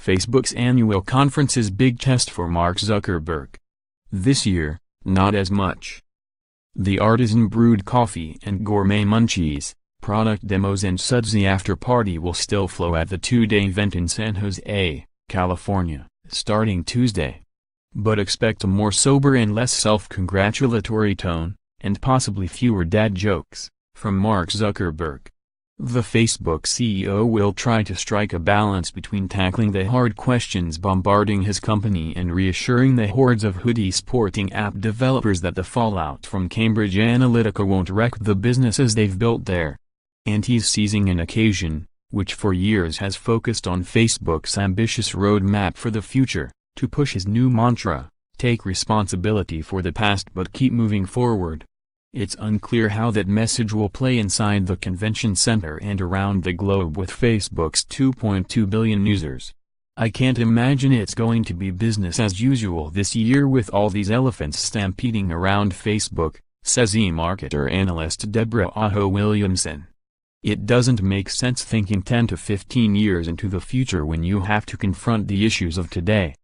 Facebook's annual conference's big test for Mark Zuckerberg. This year, not as much. The artisan-brewed coffee and gourmet munchies, product demos and sudsy after-party will still flow at the two-day event in San Jose, California, starting Tuesday. But expect a more sober and less self-congratulatory tone, and possibly fewer dad jokes, from Mark Zuckerberg. The Facebook CEO will try to strike a balance between tackling the hard questions bombarding his company and reassuring the hordes of hoodie-sporting app developers that the fallout from Cambridge Analytica won't wreck the businesses they've built there. And he's seizing an occasion, which for years has focused on Facebook's ambitious roadmap for the future, to push his new mantra, take responsibility for the past but keep moving forward. It's unclear how that message will play inside the convention center and around the globe with Facebook's 2.2 billion users. I can't imagine it's going to be business as usual this year with all these elephants stampeding around Facebook, says eMarketer analyst Deborah Aho Williamson. It doesn't make sense thinking 10 to 15 years into the future when you have to confront the issues of today.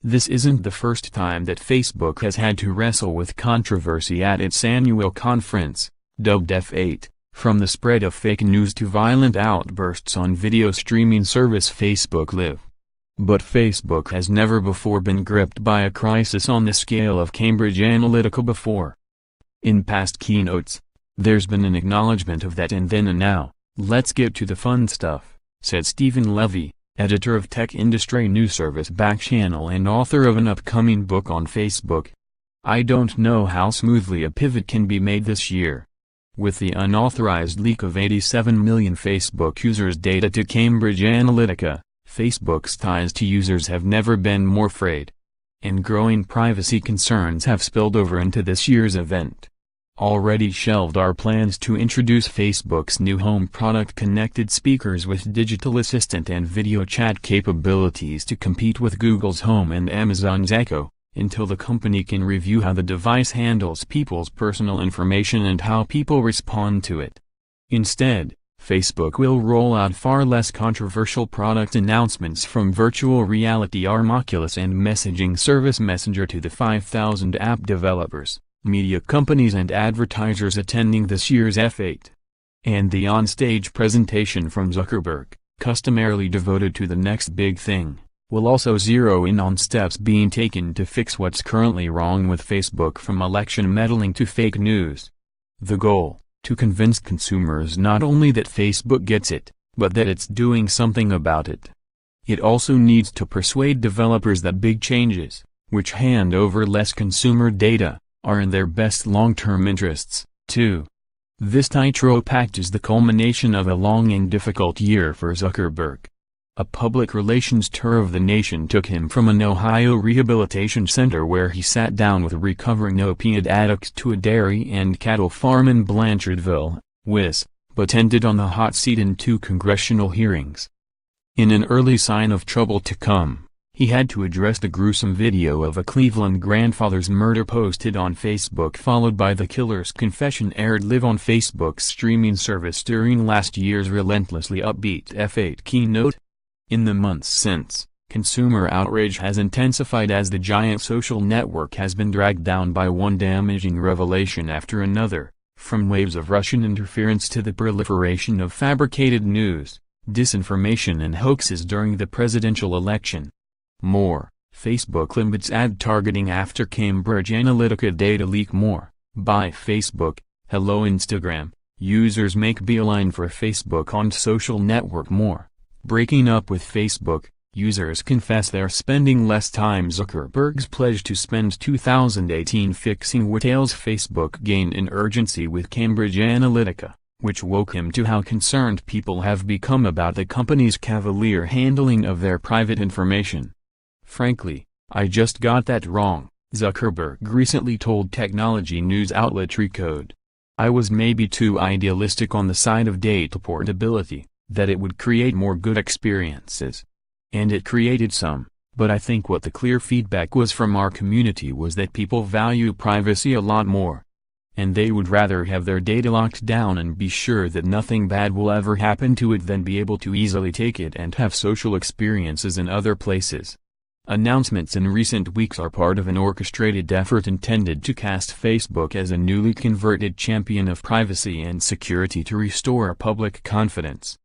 This isn't the first time that Facebook has had to wrestle with controversy at its annual conference, dubbed F8, from the spread of fake news to violent outbursts on video streaming service Facebook Live. But Facebook has never before been gripped by a crisis on the scale of Cambridge Analytica before. In past keynotes, there's been an acknowledgement of that and then a now, let's get to the fun stuff, said Stephen Levy, editor of tech industry news service Backchannel and author of an upcoming book on Facebook. I don't know how smoothly a pivot can be made this year. With the unauthorized leak of 87 million Facebook users' data to Cambridge Analytica, Facebook's ties to users have never been more frayed. And growing privacy concerns have spilled over into this year's event. Already shelved are plans to introduce Facebook's new home product connected speakers with digital assistant and video chat capabilities to compete with Google's Home and Amazon's Echo, until the company can review how the device handles people's personal information and how people respond to it. Instead, Facebook will roll out far less controversial product announcements from virtual reality arm Oculus and messaging service Messenger to the 5,000 app developers, media companies and advertisers attending this year's F8. And the on-stage presentation from Zuckerberg, customarily devoted to the next big thing, will also zero in on steps being taken to fix what's currently wrong with Facebook, from election meddling to fake news. The goal, to convince consumers not only that Facebook gets it, but that it's doing something about it. It also needs to persuade developers that big changes, which hand over less consumer data, are in their best long-term interests, too. This tightrope act is the culmination of a long and difficult year for Zuckerberg. A public relations tour of the nation took him from an Ohio rehabilitation center where he sat down with recovering opiate addicts to a dairy and cattle farm in Blanchardville, Wis., but ended on the hot seat in 2 congressional hearings. In an early sign of trouble to come, he had to address the gruesome video of a Cleveland grandfather's murder posted on Facebook, followed by the killer's confession aired live on Facebook's streaming service during last year's relentlessly upbeat F8 keynote. In the months since, consumer outrage has intensified as the giant social network has been dragged down by one damaging revelation after another, from waves of Russian interference to the proliferation of fabricated news, disinformation and hoaxes during the presidential election. More, Facebook limits ad targeting after Cambridge Analytica data leak. More, by Facebook, hello Instagram, users make beeline for Facebook on social network. More, breaking up with Facebook, users confess they're spending less time. Zuckerberg's pledge to spend 2018 fixing what ails Facebook gained in urgency with Cambridge Analytica, which woke him to how concerned people have become about the company's cavalier handling of their private information. Frankly, I just got that wrong, Zuckerberg recently told technology news outlet Recode. I was maybe too idealistic on the side of data portability, that it would create more good experiences. And it created some, but I think what the clear feedback was from our community was that people value privacy a lot more. and they would rather have their data locked down and be sure that nothing bad will ever happen to it than be able to easily take it and have social experiences in other places. Announcements in recent weeks are part of an orchestrated effort intended to cast Facebook as a newly converted champion of privacy and security to restore public confidence.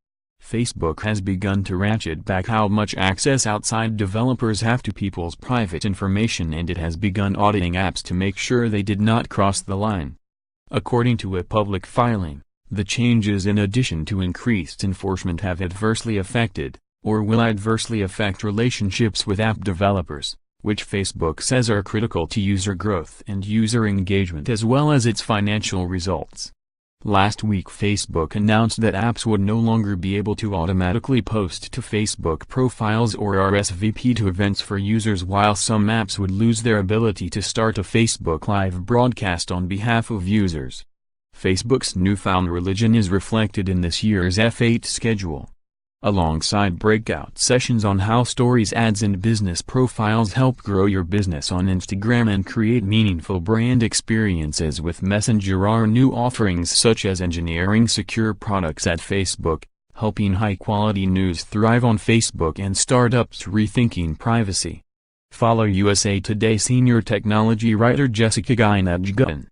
Facebook has begun to ratchet back how much access outside developers have to people's private information, and it has begun auditing apps to make sure they did not cross the line. According to a public filing, the changes, in addition to increased enforcement, have adversely affected, or will adversely affect, relationships with app developers, which Facebook says are critical to user growth and user engagement as well as its financial results. Last week Facebook announced that apps would no longer be able to automatically post to Facebook profiles or RSVP to events for users, while some apps would lose their ability to start a Facebook Live broadcast on behalf of users. Facebook's newfound religion is reflected in this year's F8 schedule. Alongside breakout sessions on how stories, ads and business profiles help grow your business on Instagram and create meaningful brand experiences with Messenger, are new offerings such as engineering secure products at Facebook, helping high-quality news thrive on Facebook, and startups rethinking privacy. Follow USA Today senior technology writer Jessica Guinadjgun